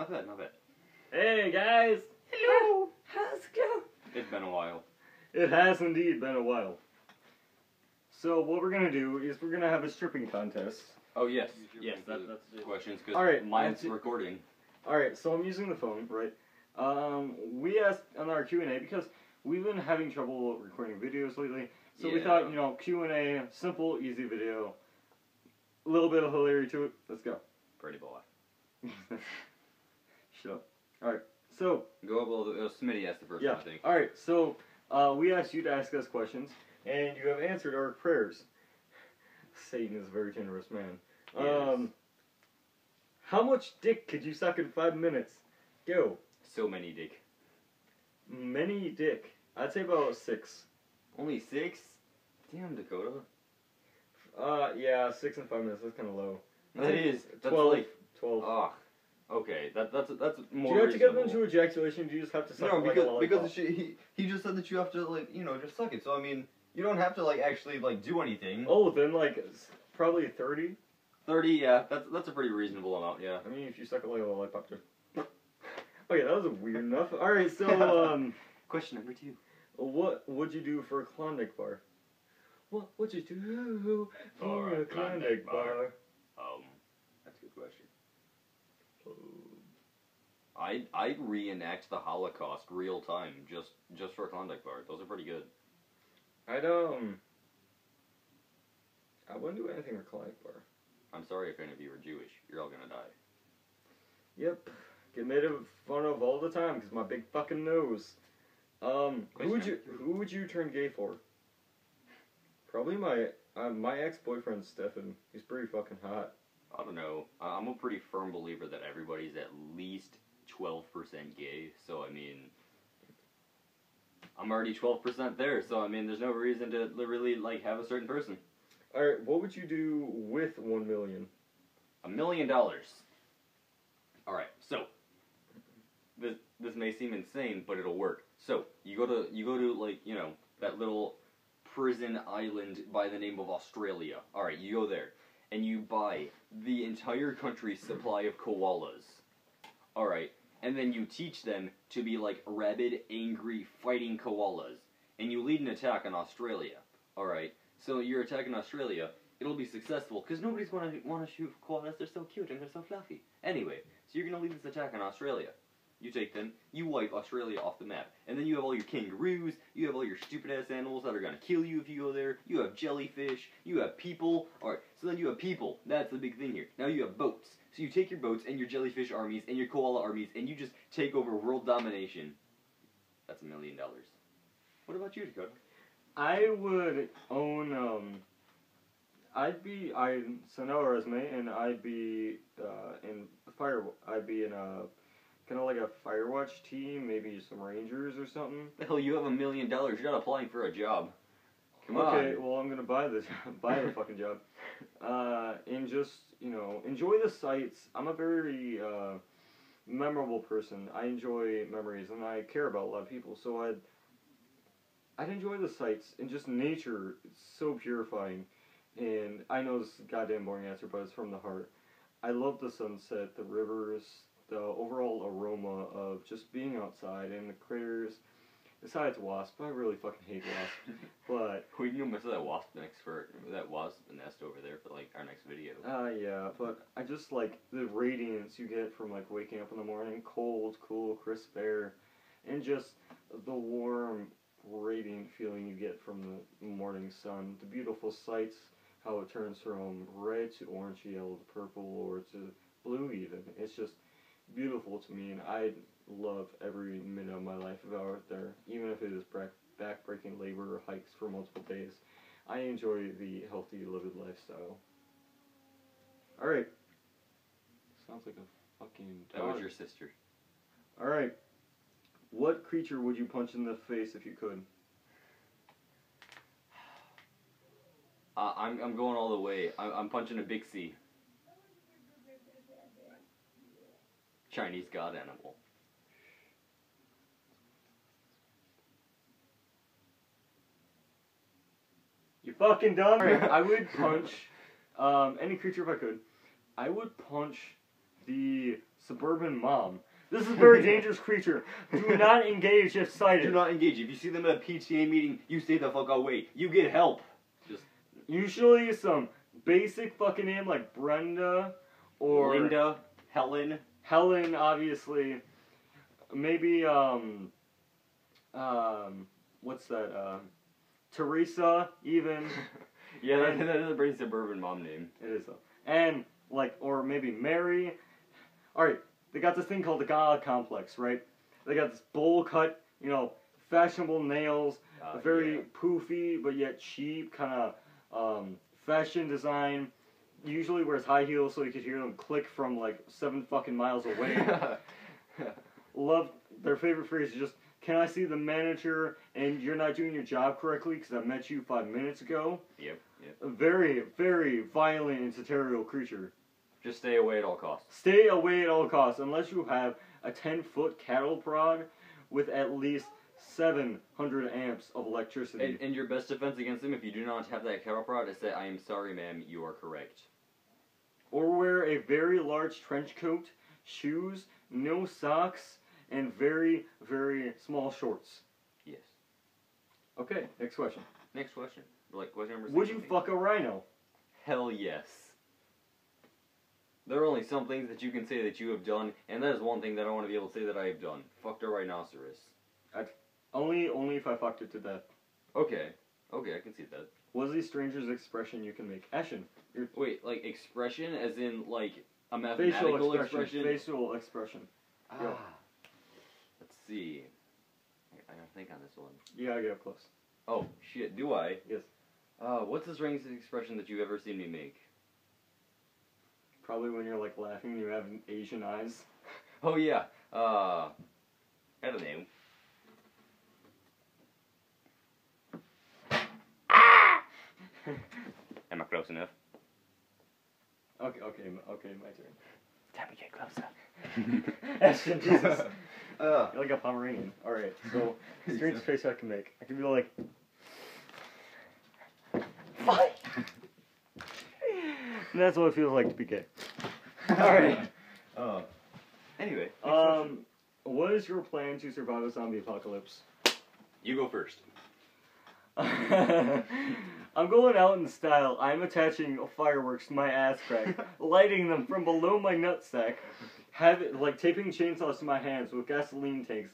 not bad, not bad. Hey guys! Hello! How's it going? It's been a while. It has indeed been a while. So what we're gonna do is we're gonna have a stripping contest. Oh yes, Yes, that's it. questions because Alright, mine's recording. Alright, so I'm using the phone, right? We asked on our Q&A because we've been having trouble recording videos lately. So we Yeah. thought, you know, Q&A, simple, easy video. A little bit of hilarity to it. Let's go. Pretty boy. Shut up. Alright, so Go up. Well, Smitty asked the first yeah. one, I think. Alright, so we asked you to ask us questions, and you have answered our prayers. Satan is a very generous man. Yes. How much dick could you suck in 5 minutes? Go. So many dick. Many dick. I'd say about 6. Only 6? Damn, Dakota. Yeah, 6 in 5 minutes. That's kind of low. That is. That's 12. like. 12. Ah. Okay. That's more. Do you have to get them reasonable. to ejaculation? Do you just have to suck No, like a because lollipop? he just said that you have to like just suck it. So I mean you don't have to like actually like do anything. Oh, then like probably 30. 30, yeah, that's a pretty reasonable amount, yeah. I mean, if you suck it like a lollipop, just. Okay, that was weird enough. All right, so Question number 2. what would you do for a Klondike bar? What would you do for a Klondike bar? That's a good question. I'd reenact the Holocaust real time just for a Klondike bar. Those are pretty good. I wouldn't do anything for Klondike bar. I'm sorry if any of you are Jewish. You're all gonna die. Yep, get made fun of all the time because my big fucking nose. Who would you turn gay for? Probably my ex-boyfriend Stefan. He's pretty fucking hot. I don't know. I'm a pretty firm believer that everybody's at least 12% gay. So I mean, I'm already 12% there. So I mean, there's no reason to really like have a certain person. All right, what would you do with $1 million? $1 million. All right, so this may seem insane, but it'll work. So you go to like that little prison island by the name of Australia. All right, you go there and you buy the entire country's supply of koalas. All right, and then you teach them to be like rabid, angry, fighting koalas, and you lead an attack on Australia. All right. So you're attacking Australia, it'll be successful, because nobody's going to want to shoot koalas, they're so cute and they're so fluffy. Anyway, so you're going to lead this attack on Australia. You take them, you wipe Australia off the map, and then you have all your kangaroos, you have all your stupid-ass animals that are going to kill you if you go there, you have jellyfish, you have people. Alright, so then you have people, that's the big thing here. Now you have boats. So you take your boats and your jellyfish armies and your koala armies, and you just take over world domination. That's $1 million. What about you, Dakota? I would own, I'd be resume, and I'd be, I'd be in a, kind of like a Firewatch team, maybe some Rangers or something. The hell, you have $1 million, you're not applying for a job. Come on. Okay, well, I'm gonna buy the fucking job. And just, enjoy the sights. I'm a very, memorable person. I enjoy memories, and I care about a lot of people, so I'd enjoy the sights and just nature. It's so purifying. And I know this is a goddamn boring answer, but it's from the heart. I love the sunset, the rivers, the overall aroma of just being outside and the critters. Besides wasps, I really fucking hate wasps. But we can go to that wasp nest over there for like our next video. yeah, but I just like the radiance you get from like waking up in the morning, cold, cool, crisp air, and just the warm, radiant feeling you get from the morning sun, the beautiful sights, how it turns from red to orange, yellow to purple, or to blue even. It's just beautiful to me, and I love every minute of my life out there, even if it is back-breaking labor or hikes for multiple days. I enjoy the healthy, living lifestyle. Alright. Sounds like a fucking dog. That was your sister. Alright. What creature would you punch in the face if you could? I'm going all the way. I'm punching a big C. Chinese god animal. You fucking dumb. I would punch any creature if I could. I would punch the suburban mom. This is a very dangerous creature. Do not engage if sighted. Do not engage. If you see them at a PTA meeting, you stay the fuck away. You get help. Usually some basic fucking name like Brenda or Linda, Helen. Helen, obviously. Maybe what's that? Teresa, even. Yeah, that is a pretty suburban mom name. It is though. And like, or maybe Mary. All right, they got this thing called the God Complex, right? They got this bowl cut, fashionable nails, very poofy but yet cheap kind of fashion design. Usually wears high heels so you could hear them click from like 7 fucking miles away. Love their favorite phrase is just, "Can I see the manager?" And you're not doing your job correctly because I met you 5 minutes ago. Yep. A very, very violent and satirical creature. Just stay away at all costs. Stay away at all costs unless you have a 10-foot cattle prod with at least 700 amps of electricity. And your best defense against them, if you do not have that cattle prod, is that I am sorry, ma'am, you are correct. Or wear a very large trench coat, shoes, no socks, and very, very small shorts. Yes. Okay, next question. Next question. Like question number 6. Would you fuck a rhino? Hell yes. There are only some things that you can say that you have done, and that is one thing that I want to be able to say that I have done. Fucked a rhinoceros. Only if I fucked it to death. Okay, I can see that. What's the strangest expression you can make? Ashton. Wait, like expression as in like a mathematical expression? Facial expression. Go. Let's see. I gotta think on this one. You gotta get up close. Oh, shit, do I? Yes. What's the strangest expression that you've ever seen me make? Probably when you're like laughing and you have Asian eyes. Oh, yeah. I don't know. Am I close enough? Okay, my turn. Time to get closer. Ashton, Jesus. You're like a Pomeranian. Alright, so, strange face I can make. I can be like... Fight! And that's what it feels like to be gay. Alright. Anyway. What is your plan to survive a zombie apocalypse? You go first. I'm going out in style. I'm attaching fireworks to my ass crack, lighting them from below my nutsack, taping chainsaws to my hands with gasoline tanks,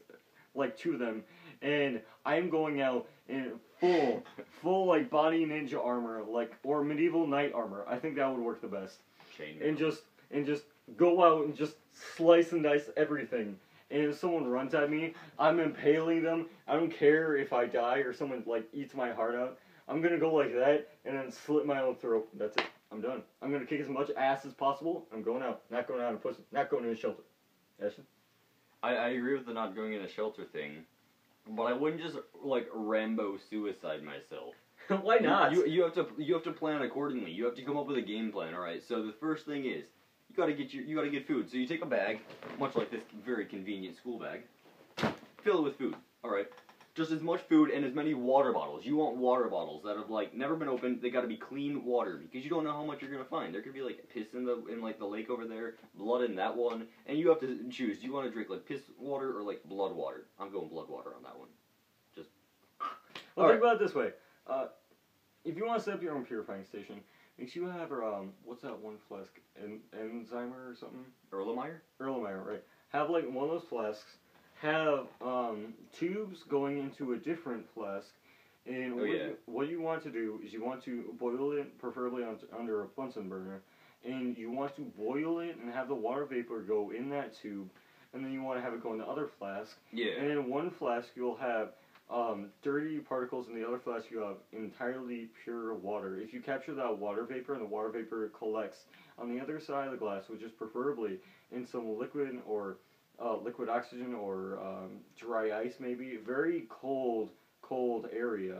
to them, and I'm going out in full like body ninja armor, or medieval knight armor. I think that would work the best. Chainmail. And just go out and just slice and dice everything. And if someone runs at me, I'm impaling them. I don't care if I die or someone eats my heart out. I'm gonna go like that and then slit my own throat. That's it. I'm done. I'm gonna kick as much ass as possible. I'm going out. Not going out in pussy. Not going in a shelter. Ashton? I agree with the not going in a shelter thing, but I wouldn't just Rambo suicide myself. Why not? You have to plan accordingly. You have to come up with a game plan. All right. So the first thing is you gotta get food. So you take a bag, much like this very convenient school bag, fill it with food. All right. Just as much food and as many water bottles. You want water bottles that have never been opened. They got to be clean water because you don't know how much you're gonna find. There could be piss in the lake over there, blood in that one, and you have to choose. Do you want to drink piss water or blood water? I'm going blood water on that one. Just. Well, think about it this way. If you want to set up your own purifying station, make sure you have what's that one flask? Enzymer or something? Erlenmeyer, right? Have one of those flasks. Have tubes going into a different flask, and what you want to do is you want to boil it, preferably under a Bunsen burner, and you want to boil it and have the water vapor go in that tube, and then you want to have it go in the other flask. Yeah. And in one flask you'll have dirty particles, in the other flask you have entirely pure water. If you capture that water vapor and the water vapor collects on the other side of the glass, which is preferably in some liquid or liquid oxygen or dry ice, maybe very cold area,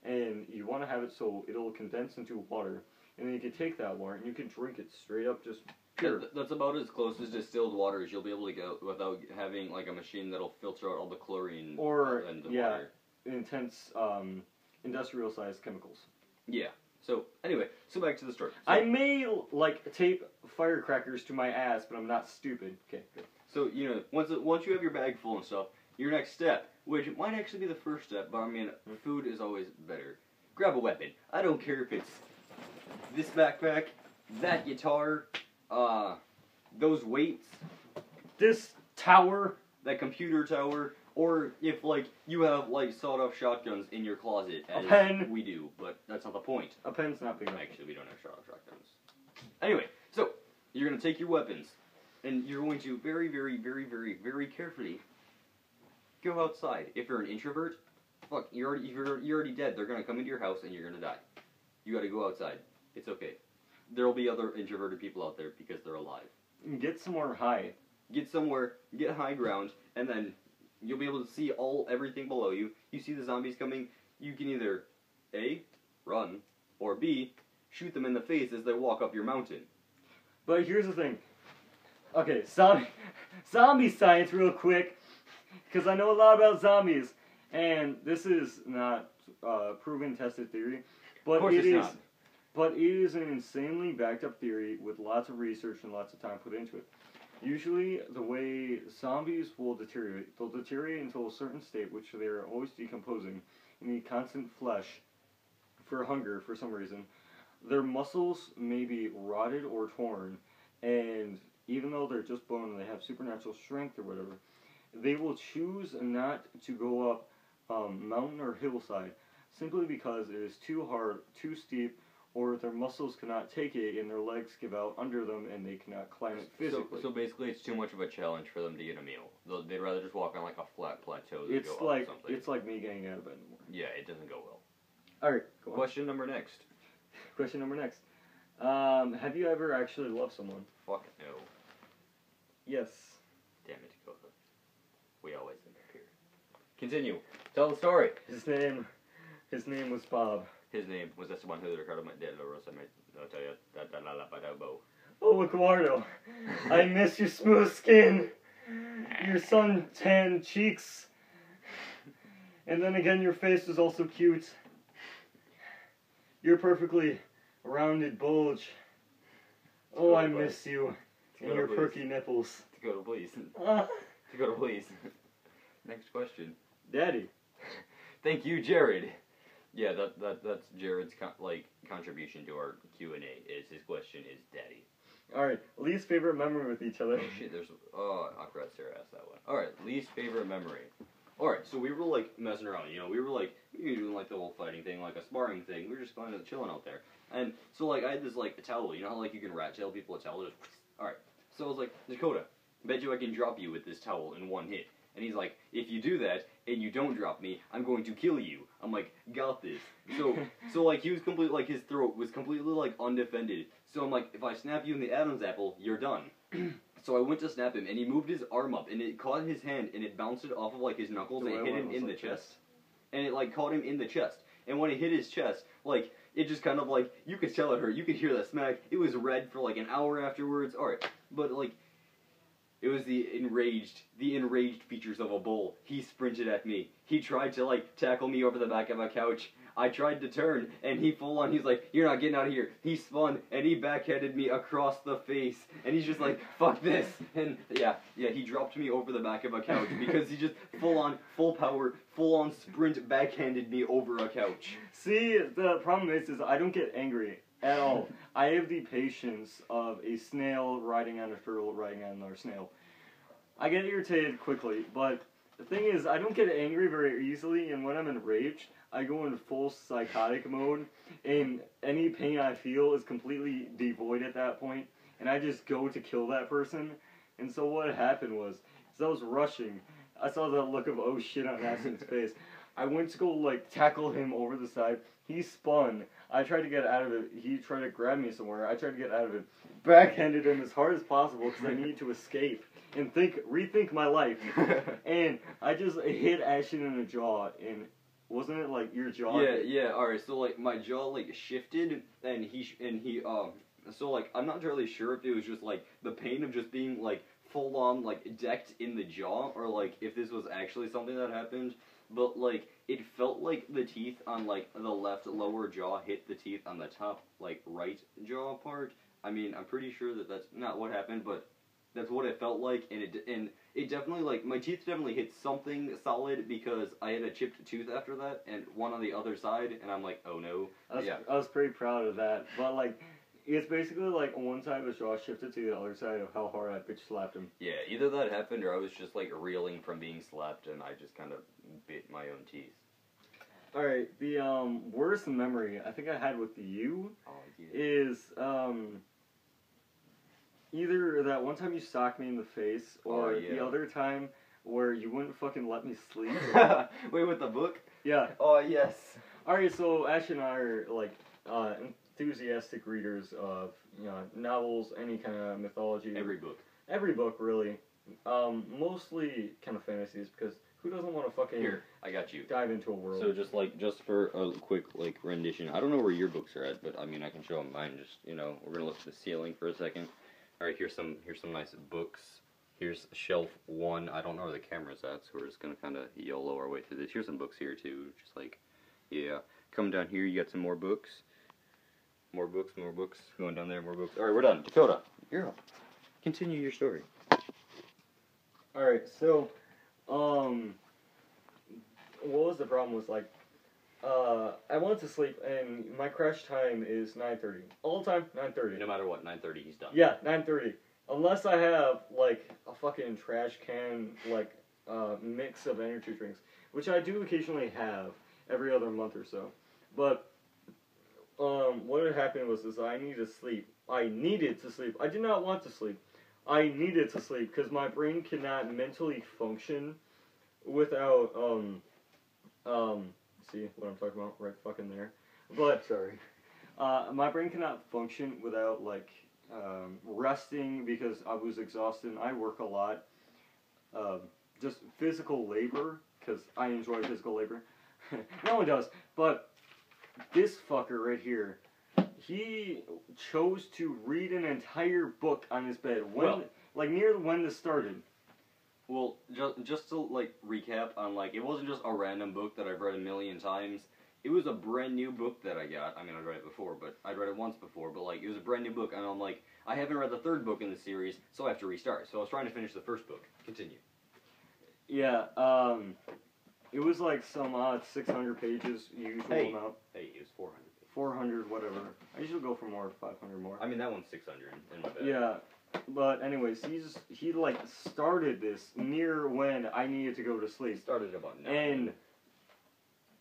and you want to have it so it'll condense into water, and then you can take that water and you can drink it straight up, just pure. That's about as close as distilled water as you'll be able to go without having a machine that'll filter out all the chlorine and the water. Intense industrial sized chemicals. Yeah. So anyway, so back to the story. So, I may like tape firecrackers to my ass, but I'm not stupid. Okay. Good. So, once you have your bag full and stuff, your next step, which might actually be the first step, but I mean, food is always better. Grab a weapon. I don't care if it's this backpack, that guitar, those weights, This tower. that computer tower, or if, like, you have, like, sawed-off shotguns in your closet, A as pen. we do, but that's not the point. A pen's not big enough. Actually, we don't have sawed-off shotguns. Anyway, so, you're going to take your weapons, and you're going to very, very, very, very, very carefully go outside. If you're an introvert, fuck, you're already dead. They're gonna come into your house and you're gonna die. You gotta go outside. It's okay. There'll be other introverted people out there because they're alive. Get somewhere high. Get somewhere, get high ground, and then you'll be able to see everything below you. You see the zombies coming, you can either A, run, or B, shoot them in the face as they walk up your mountain. But here's the thing. Okay, zombie science real quick, because I know a lot about zombies, and this is not proven, tested theory, but Of course it it's is. not. But it is an insanely backed up theory with lots of research and lots of time put into it. Usually, the way zombies will deteriorate, they'll deteriorate until a certain state, which they are always decomposing, and need constant flesh for hunger for some reason. Their muscles may be rotted or torn, and even though they're just bone and they have supernatural strength or whatever, they will choose not to go up mountain or hillside simply because it is too hard, too steep, or their muscles cannot take it and their legs give out under them and they cannot climb it physically. So basically, it's too much of a challenge for them to get a meal. They'd rather just walk on like a flat plateau than it's go like up something. it's like me getting out of bed in the morning. Yeah, it doesn't go well. All right, go on. Question number next. Question number next. Have you ever actually loved someone? Fuck no. Yes. Damn it, Dakota. We always end up here. Continue. Tell the story. His name was Bob. His name was Esteban Who Ricardo de la Rosa Metallabo. Oh, Eduardo, I miss your smooth skin, your sun-tanned cheeks, and then again your face is also cute. Your perfectly rounded bulge. Oh, I miss you, and your perky nipples. Dakota, please. Ah, Dakota, please. Next question. Daddy. Thank you, Jared. Yeah, that's Jared's contribution to our Q&A. Is his question is Daddy. All right, least favorite memory with each other. Oh shit, I forgot Sarah asked that one. All right, least favorite memory. All right, so we were like messing around, we were doing like the whole fighting thing, like a sparring thing. We were just kind of chilling out there, and so like I had this like a towel. You know how like you can rat tail people a towel? Just, all right. So I was like, Dakota, bet you I can drop you with this towel in one hit. And he's like, if you do that and you don't drop me, I'm going to kill you. I'm like, got this. So like he was completely like his throat was completely like undefended. So I'm like, if I snap you in the Adam's apple, you're done. So I went to snap him and he moved his arm up and it caught his hand and it bounced it off of like his knuckles and it hit him in the chest. And it like caught him in the chest. And when it hit his chest, like it just kind of like you could tell it hurt. You could hear that smack. It was red for like an hour afterwards. All right, but like. It was the enraged features of a bull. He sprinted at me. He tried to, like, tackle me over the back of a couch. I tried to turn, and he's like, you're not getting out of here. He spun, and he backhanded me across the face. And he's just like, fuck this. And, yeah, he dropped me over the back of a couch because he just full power, full-on sprint backhanded me over a couch. See, the problem is I don't get angry at all. I have the patience of a snail riding on a turtle riding on another snail. I get irritated quickly, but the thing is, I don't get angry very easily, and when I'm enraged, I go in full psychotic mode, and any pain I feel is completely devoid at that point, and I just go to kill that person. And so what happened was, as I was rushing, I saw that look of oh shit on Ashton's face. I went to go, like, tackle him over the side. He spun. I tried to get out of it. He tried to grab me somewhere. I tried to get out of it. Backhanded him as hard as possible because I needed to escape and rethink my life. And I just hit Ashton in the jaw. And wasn't it like your jaw? Yeah. All right. So like my jaw like shifted, and so like I'm not entirely sure if it was just like the pain of just being like full on like decked in the jaw, or like if this was actually something that happened. But like it felt like the teeth on like the left lower jaw hit the teeth on the top like right jaw part. I mean, I'm pretty sure that that's not what happened, but that's what it felt like, and it definitely, like, my teeth definitely hit something solid because I had a chipped tooth after that, and one on the other side, and I'm like, oh no. I was pretty proud of that, but like, it's basically like one side of his jaw shifted to the other side of how hard I bitch slapped him. Yeah, either that happened or I was just like reeling from being slapped and I just kind of bit my own teeth. Alright, the worst memory I think I had with you Oh, yeah. is either that one time you socked me in the face, or the other time where you wouldn't fucking let me sleep. Wait, with the book? Yeah. Oh, yes. Alright, so Ash and I are, like, enthusiastic readers of, you know, novels, any kind of mythology. Every book. Every book, really. Mostly kind of fantasies, because who doesn't want to fucking Here, I got you. dive into a world? So just for a quick, like, rendition, I don't know where your books are at, but, I mean, I can show them mine, just, you know, we're gonna look at the ceiling for a second. Alright, here's some nice books. Here's shelf 1. I don't know where the camera's at, so we're just gonna kind of YOLO our way through this. Here's some books here, too. Just like, yeah. Coming down here, you got some more books. More books. Going down there, more books. Alright, we're done. Dakota, you're up. Continue your story. Alright, so, what was the problem was, like, I wanted to sleep, and my crash time is 9:30. All the time, 9:30. No matter what, 9:30, he's done. Yeah, 9:30. Unless I have, like, a fucking trash can, like, mix of energy drinks, which I do occasionally have every other month or so. But, what had happened was I needed to sleep. I needed to sleep. I did not want to sleep. I needed to sleep, because my brain cannot mentally function without, see what I'm talking about? Right fucking there. But, sorry. My brain cannot function without, like, resting, because I was exhausted and I work a lot. Just physical labor, because I enjoy physical labor. No one does. But this fucker right here, he chose to read an entire book on his bed. Like, near when this started. Well, just to, like, recap on, like, it wasn't just a random book that I've read a million times. It was a brand new book that I got. I mean, I'd read it before, but I'd read it once before. But, like, it was a brand new book, and I'm like, I haven't read the third book in the series, so I have to restart. So I was trying to finish the first book. Continue. Yeah, it was like some odd 600 pages, usual amount. Hey, it was 400. 400, whatever. I usually go for more, 500 more. I mean, that one's 600 in my bed. Yeah, but anyways, he like started this near when I needed to go to sleep. Started about 9. And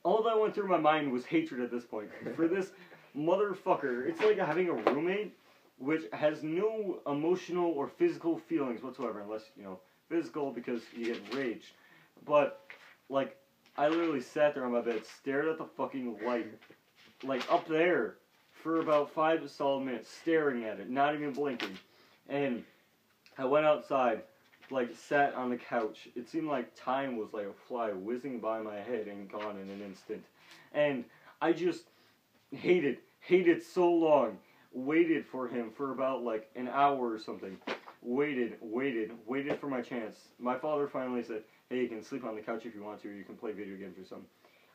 all that went through my mind was hatred at this point. For this motherfucker, it's like having a roommate which has no emotional or physical feelings whatsoever, unless, you know, physical because you get enraged. But, like, I literally sat there on my bed, stared at the fucking light, like, up there, for about 5 solid minutes, staring at it, not even blinking. And I went outside, like, sat on the couch. It seemed like time was like a fly whizzing by my head and gone in an instant. And I just hated so long. Waited for him for about, like, an hour or something. Waited for my chance. My father finally said, hey, you can sleep on the couch if you want to, or you can play video games or something.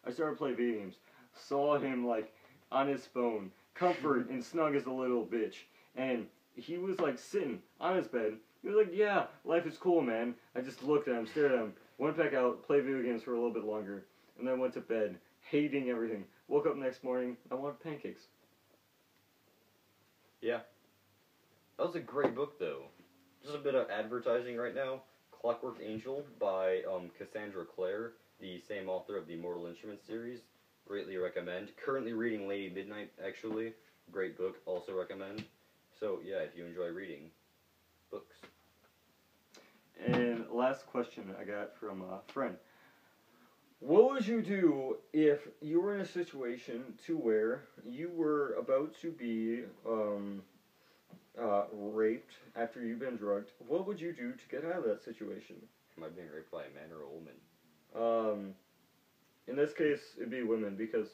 I started playing video games. Saw him, like, on his phone, comfort and snug as a little bitch. And he was, like, sitting on his bed. He was like, yeah, life is cool, man. I just looked at him, stared at him, went back out, played video games for a little bit longer, and then went to bed, hating everything. Woke up next morning, I wanted pancakes. Yeah. That was a great book, though. Just a bit of advertising right now. Clockwork Angel by Cassandra Clare, the same author of the Mortal Instruments series. Greatly recommend. Currently reading Lady Midnight, actually. Great book, also recommend. So, yeah, if you enjoy reading books. And last question I got from a friend. What would you do if you were in a situation to where you were about to be raped after you've been drugged? What would you do to get out of that situation? Am I being raped by a man or a woman? In this case, it'd be women, because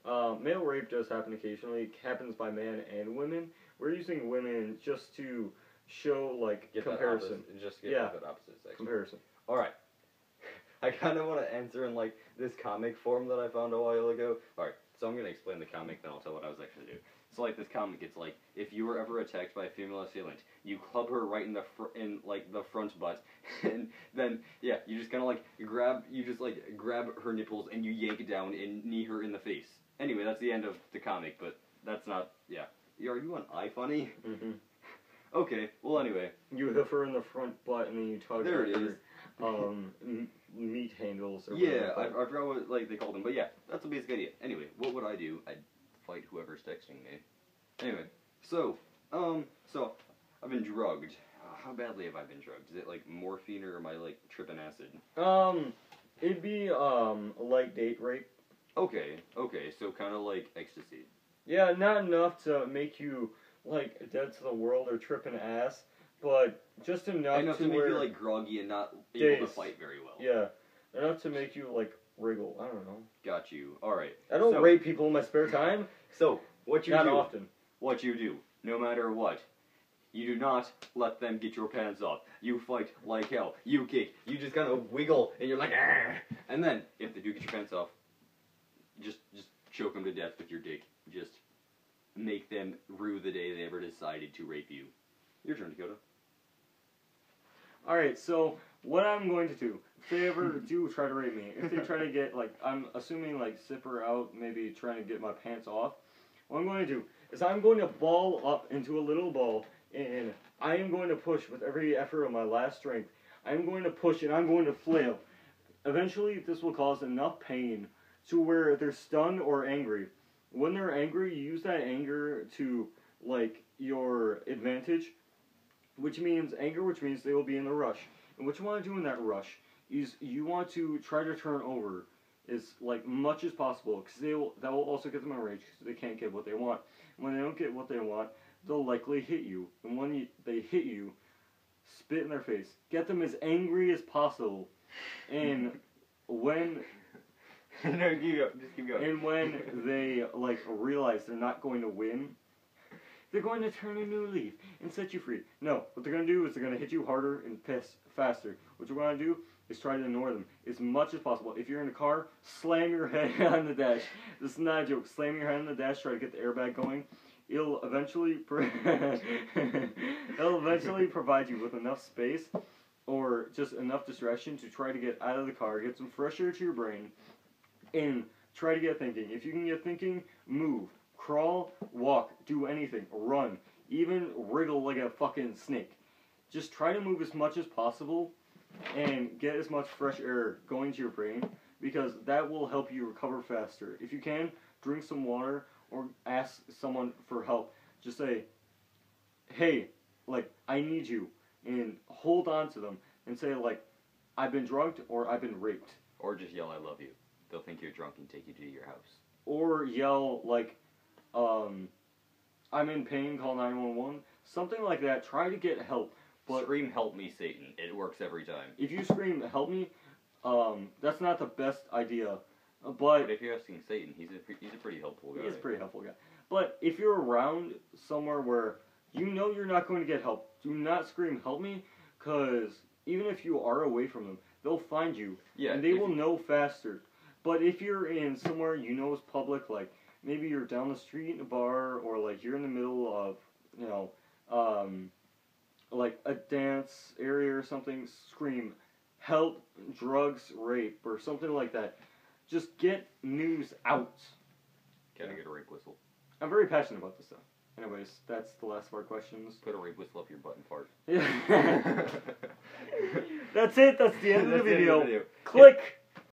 male rape does happen occasionally. It happens by men and women. We're using women just to show, like, comparison. Just get that opposite sex. Comparison. Alright. I kind of want to answer in like this comic form that I found a while ago. All right, so I'm gonna explain the comic, then I'll tell what I was actually doing. So like this comic, it's like if you were ever attacked by a female assailant, you club her right in the the front butt, and then yeah, you just kind of like grab her nipples and you yank it down and knee her in the face. Anyway, that's the end of the comic, but that's not yeah. Are you on iFunny? Mm-hmm. Okay. Well, anyway. You hoof her in the front butt and then you tug There at it is. her, meat handles or Yeah, whatever. I forgot what like they called them, but yeah, that's the basic idea. Anyway, what would I do? I'd fight whoever's texting me. Anyway, so I've been drugged. How badly have I been drugged? Is it like morphine or am I like tripping acid? It'd be light date rape. Okay, so kind of like ecstasy. Yeah, not enough to make you like dead to the world or tripping ass, but just enough Enough to make you like groggy and not able to fight very well. Yeah, enough to make you like wriggle. I don't know. Got you. All right. I don't rape people in my spare time. So what you Not do? often. What you do, no matter what, you do not let them get your pants off. You fight like hell. You kick. You just kind of wiggle, and you're like, "Argh!" And then if they do get your pants off, just choke them to death with your dick. Just make them rue the day they ever decided to rape you. Your turn, Dakota. Alright, so what I'm going to do, if they ever do try to rape me, if they try to get, like, I'm assuming, like, zipper out, maybe trying to get my pants off, what I'm going to do is I'm going to ball up into a little ball, and I am going to push with every effort of my last strength. I'm going to push, and I'm going to flail. Eventually, this will cause enough pain to where they're stunned or angry. When they're angry, you use that anger to, like, your advantage, which means they will be in a rush. And what you want to do in that rush is you want to try to turn over as like much as possible, because that will also get them enraged because they can't get what they want. And when they don't get what they want, they'll likely hit you. And when they hit you, spit in their face. Get them as angry as possible. And when No, just keep going. and when they like realize they're not going to win, they're going to turn a new leaf and set you free. No, what they're going to do is they're going to hit you harder and piss faster. What you're going to do is try to ignore them as much as possible. If you're in a car, slam your head on the dash. This is not a joke. Slam your head on the dash, try to get the airbag going. It'll eventually provide you with enough space or just enough distraction to try to get out of the car, get some fresh air to your brain, and try to get thinking. If you can get thinking, move. Crawl, walk, do anything, run, even wriggle like a fucking snake. Just try to move as much as possible and get as much fresh air going to your brain, because that will help you recover faster. If you can, drink some water or ask someone for help. Just say, hey, like, I need you, and hold on to them and say, like, I've been drugged or I've been raped. Or just yell, I love you. They'll think you're drunk and take you to your house. Or yell, like, I'm in pain, call 911. Something like that. Try to get help. But Scream, help me, Satan. It works every time. if you scream, help me, that's not the best idea. But But if you're asking Satan, he's a pretty helpful guy. he is a pretty helpful guy. But if you're around somewhere where you know you're not going to get help, do not scream, help me, because even if you are away from them, they'll find you. Yeah, And they will know faster. But if you're in somewhere you know is public, like maybe you're down the street in a bar, or like you're in the middle of, you know, like a dance area or something, scream, help, drugs, rape, or something like that. Just get news out. Can I get a rape whistle? I'm very passionate about this stuff. Anyways, that's the last of our questions. Put a rape whistle up your butt and fart. That's it. That's the end of the That's the end video. of the video. Click.